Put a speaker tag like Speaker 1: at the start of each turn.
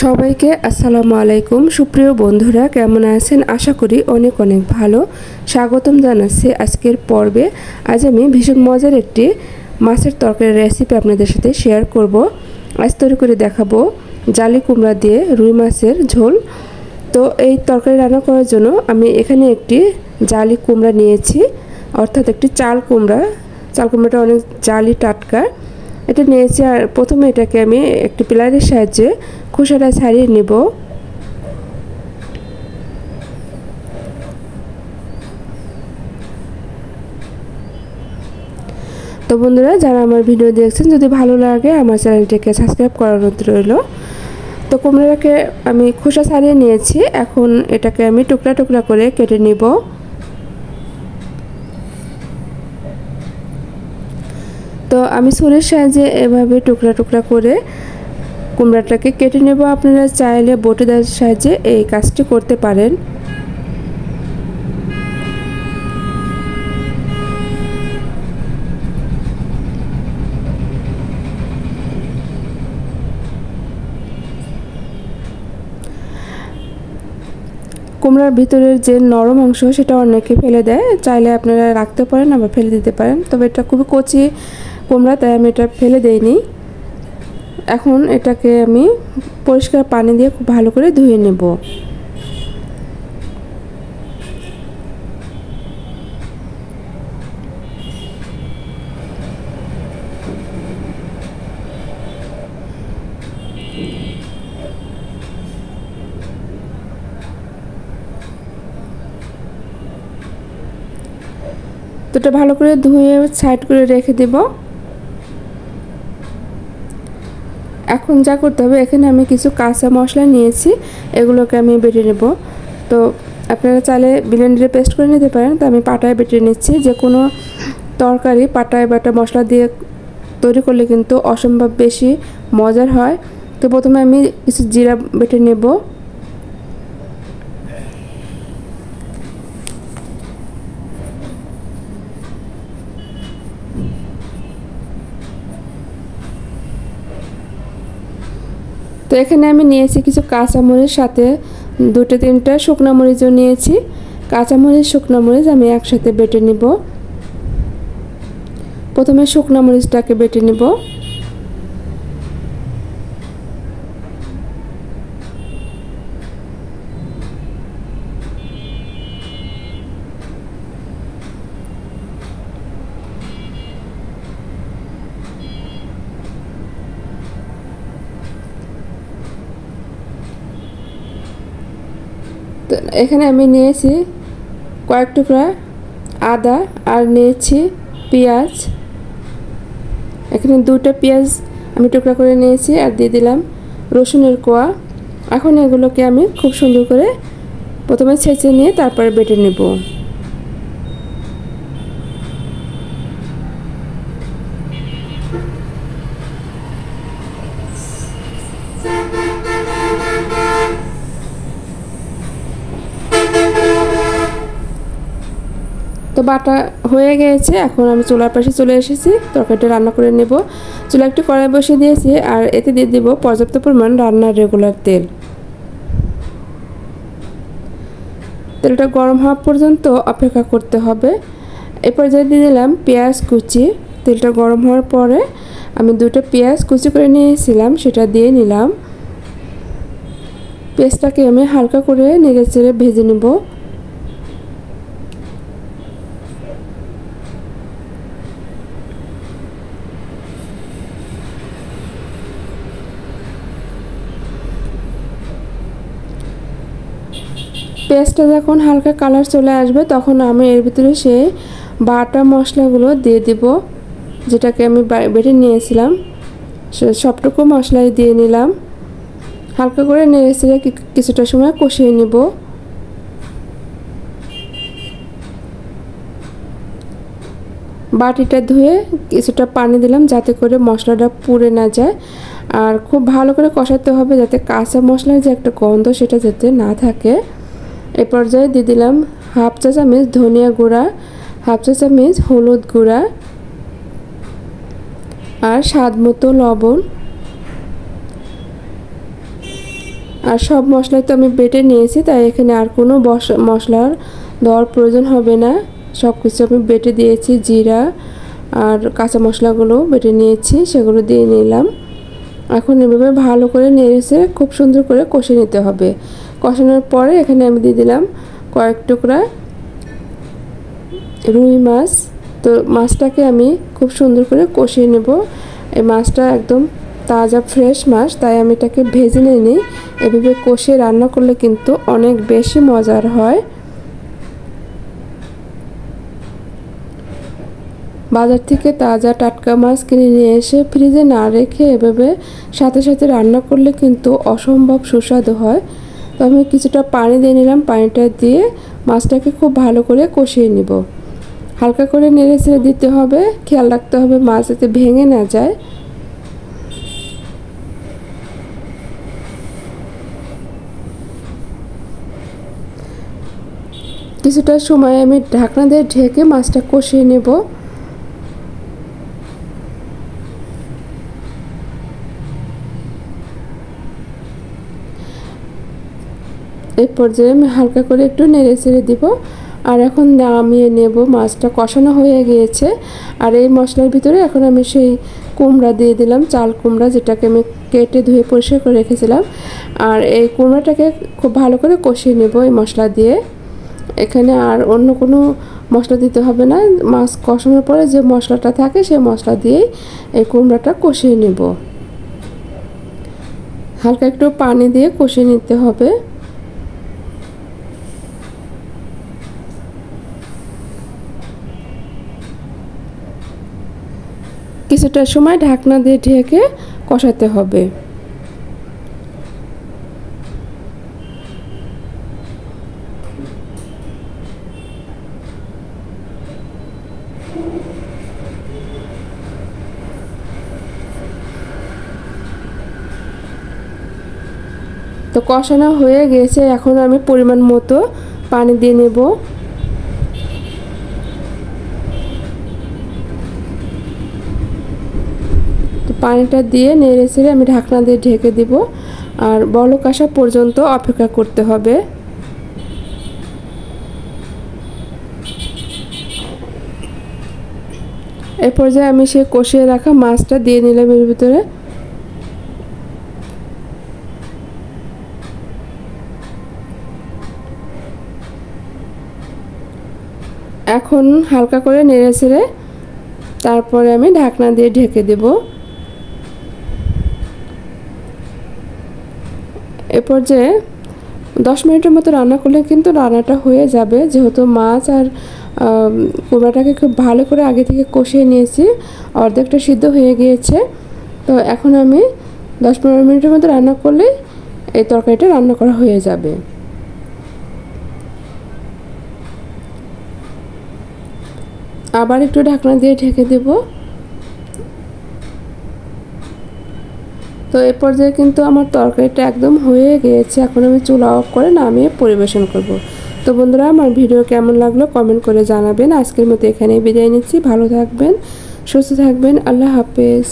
Speaker 1: সবাইকে আসসালামু আলাইকুম। সুপ্রিয় বন্ধুরা, কেমন আছেন? আশা করি অনেক অনেক ভালো। স্বাগতম জানাচ্ছি আজকের পর্বে। আজ আমি ভীষণ মজার একটি মাছের তরকারির রেসিপি আপনাদের সাথে শেয়ার করব। আজ তৈরি করে দেখাবো জালি কুমড়া দিয়ে রুই মাছের ঝোল। তো এই তরকারি রান্না করার জন্য আমি এখানে একটি জালি কুমড়া নিয়েছি, অর্থাৎ একটি চাল কুমড়া। চাল কুমড়াটা অনেক জালি টাটকা, এটা নিয়েছি। আর প্রথমে এটাকে আমি একটি পিলারের সাহায্যে খোসাটা ছাড়িয়ে নেব। তো বন্ধুরা, যারা আমার ভিডিও দেখছেন, যদি ভালো লাগে আমার চ্যানেলটিকে সাবস্ক্রাইব করার অনুরোধ রইল। তো কুমড়াটাকে আমি খোসা ছাড়িয়ে নিয়েছি। এখন এটাকে আমি টুকরা টুকরা করে কেটে নিব। তো আমি ছুরির সাহায্যে এভাবে টুকরা টুকরা করে কুমড়াটাকে কেটে নেব। আপনারা চাইলে বটিদার সাহায্যে এই কাজটি করতে পারেন। কুমড়ার ভিতরের যে নরম অংশ সেটা অনেকে ফেলে দেয়, চাইলে আপনারা রাখতে পারেন, আবার ফেলে দিতে পারেন। তবে এটা খুবই কচি কুমড়া, তাই আমি এটা ফেলে দেইনি। এখন এটাকে আমি পরিষ্কার পানি দিয়ে খুব ভালো করে ধুয়ে নেব। তো এটা ভালো করে ধুয়ে সাইড করে রেখে দেব। এখন যা করতে হবে, এখানে আমি কিছু কাঁচা মশলা নিয়েছি, এগুলোকে আমি বেটে নেব। তো আপনারা চাইলে ব্লেন্ডারে পেস্ট করে নিতে পারেন, তো আমি পাটায় বেটে নিচ্ছি। যে কোনো তরকারি পাটায় বাটা মশলা দিয়ে তৈরি করলে কিন্তু অসম্ভব বেশি মজার হয়। তো প্রথমে আমি কিছু জিরা বেটে নেব। তো এখানে আমি নিয়েছি কিছু কাঁচামরিচ, সাথে দুটো তিনটা শুকনো মরিচও নিয়েছি। কাঁচামরিচ শুকনো মরিচ আমি একসাথে বেটে নিব। প্রথমে শুকনো মরিচটাকে বেটে নিব। তো এখানে আমি নিয়েছি কয়েক টুকরা আদা, আর নিয়েছি পেঁয়াজ। এখানে দুটো পেঁয়াজ আমি টুকরা করে নিয়েছি, আর দিয়ে দিলাম রসুনের কোয়া। এখন এগুলোকে আমি খুব সুন্দর করে প্রথমে ছেঁচে নিয়ে তারপরে বেটে নেব। তো বাটা হয়ে গেছে। এখন আমি চুলার পাশে চলে এসেছি, তরকারিটা রান্না করে নেব। চুলা একটি কড়াই বসিয়ে দিয়েছি, আর এতে দিয়ে দেব পর্যাপ্ত পরিমাণ রান্নার রেগুলার তেল। তেলটা গরম হওয়া পর্যন্ত অপেক্ষা করতে হবে। এ পর্যায়ে দিয়ে দিলাম পেঁয়াজ কুচি। তেলটা গরম হওয়ার পরে আমি দুটো পেঁয়াজ কুচি করে নিয়েছিলাম, সেটা দিয়ে নিলাম। পেঁয়াজটাকে আমি হালকা করে নেড়ে চেড়ে ভেজে নেব। পেঁয়াজটা যখন হালকা কালার চলে আসবে, তখন আমি এর ভিতরে সেই বাটা মশলাগুলো দিয়ে দিব, যেটাকে আমি বেটে নিয়েছিলাম। সবটুকু মশলাই দিয়ে নিলাম। হালকা করে নেড়ে চেড়ে কিছুটা সময় কষিয়ে নিব। বাটিটা ধুয়ে কিছুটা পানি দিলাম, যাতে করে মশলাটা পুড়ে না যায়। আর খুব ভালো করে কষাতে হবে, যাতে কাঁচা মশলার যে একটা গন্ধ সেটা যাতে না থাকে। এই পর্যায়ে দিয়ে দিলাম হাফ চা চামচ ধনিয়া গুঁড়া, হাফ চা চামচ হলুদ গুঁড়া, আর স্বাদ মতো লবণ। আর সব মশলাই তো আমি বেটে নিয়েছি, তাই এখানে আর কোনো মশলার দেওয়ার প্রয়োজন হবে না। সব কিছু আমি বেটে দিয়েছি, জিরা আর কাঁচা মশলাগুলো বেটে নিয়েছি, সেগুলো দিয়ে নিলাম। এখন এভাবে ভালো করে নেড়েছে খুব সুন্দর করে কষে নিতে হবে। কষানোর পরে এখানে আমি দিয়ে দিলাম কয়েক টুকরা রুই মাছ। তো মাছটাকে আমি খুব সুন্দর করে কষিয়ে নেব। এই মাছটা একদম তাজা ফ্রেশ মাছ, তাই আমি এটাকে ভেজে নিই। এভাবে কষিয়ে রান্না করলে কিন্তু অনেক বেশি মজার হয়। বাজার থেকে তাজা টাটকা মাছ কিনে নিয়ে এসে ফ্রিজে না রেখে এভাবে সাথে সাথে রান্না করলে কিন্তু অসম্ভব সুস্বাদু হয়। তো আমি কিছুটা পানি দিয়ে নিলাম, পানিটা দিয়ে মাছটাকে খুব ভালো করে কষিয়ে নিব। হালকা করে নেড়ে ছেড়ে দিতে হবে, খেয়াল রাখতে হবে মাছ যাতে ভেঙে না যায়। কিছুটা সময় আমি ঢাকনা দিয়ে ঢেকে মাছটা কষিয়ে নেব। এই পর্যায়ে আমি হালকা করে একটু নেড়ে ছেড়ে দিব। আর এখন নামিয়ে নেব। মাছটা কষানো হয়ে গিয়েছে। আর এই মশলার ভিতরে এখন আমি সেই কুমড়া দিয়ে দিলাম, চাল কুমড়া, যেটাকে আমি কেটে ধুয়ে পরিষ্কার করে রেখেছিলাম। আর এই কুমড়াটাকে খুব ভালো করে কষিয়ে নেব এই মশলা দিয়ে। এখানে আর অন্য কোনো মশলা দিতে হবে না। মাছ কষানোর পরে যে মশলাটা থাকে সেই মশলা দিয়েই এই কুমড়াটা কষিয়ে নেব। হালকা একটু পানি দিয়ে কষিয়ে নিতে হবে। কিছুটা সময় ঢাকনা দিয়ে ঢেকে কষাতে হবে। তো কষানো হয়ে গেছে, এখন আমি পরিমাণ মতো পানি দিয়ে নেব। তো পানিটা দিয়ে নেড়ে ছেড়ে আমি ঢাকনা দিয়ে ঢেকে দিব। আর বলক আসা পর্যন্ত অপেক্ষা করতে হবে। এ পর্যায়ে আমি সেই কষিয়ে রাখা মাছটা দিয়ে নিলাম এর ভিতরে। এখন হালকা করে নেড়ে ছেড়ে তারপরে আমি ঢাকনা দিয়ে ঢেকে দেব। এ পর্যায়ে 10 মিনিটের মতো রান্না করলে কিন্তু রান্নাটা হয়ে যাবে, যেহেতু মাছ আর কুমড়াটাকে খুব ভালো করে আগে থেকে কষিয়ে নিয়েছি, অর্ধেকটা সিদ্ধ হয়ে গিয়েছে। তো এখন আমি 10-15 মিনিটের মতো রান্না করলে এই তরকারিটা রান্না করা হয়ে যাবে। আবার একটু ঢাকনা দিয়ে ঢেকে দেব। তো এ পর্যায়ে কিন্তু আমার তরকারিটা একদম হয়ে গিয়েছে। এখন আমি চুলা অফ করে নামিয়ে পরিবেশন করব। তো বন্ধুরা, আমার ভিডিও কেমন লাগলো কমেন্ট করে জানাবেন। আজকের মতো এখানেই বিদায় নিচ্ছি। ভালো থাকবেন, সুস্থ থাকবেন। আল্লাহ হাফেজ।